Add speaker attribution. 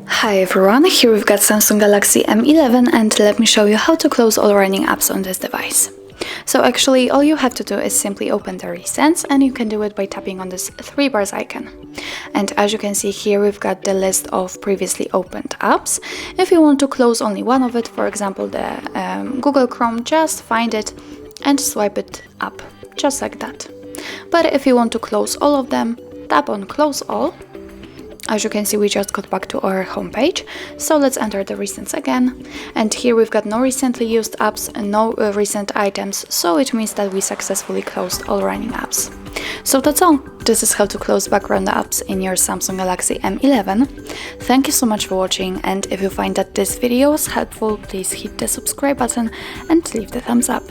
Speaker 1: Hi everyone, here we've got Samsung Galaxy M11 and let me show you how to close all running apps on this device. So actually all you have to do is simply open the recents, and you can do it by tapping on this three bars icon. And as you can see here, we've got the list of previously opened apps. If you want to close only one of it, for example the Google Chrome, just find it and swipe it up, just like that. But if you want to close all of them, tap on close all. As you can see, we just got back to our homepage, so let's enter the recents again. And here we've got no recently used apps and no recent items, so it means that we successfully closed all running apps. So that's all. This is how to close background apps in your Samsung Galaxy M11. Thank you so much for watching, and if you find that this video was helpful, please hit the subscribe button and leave the thumbs up.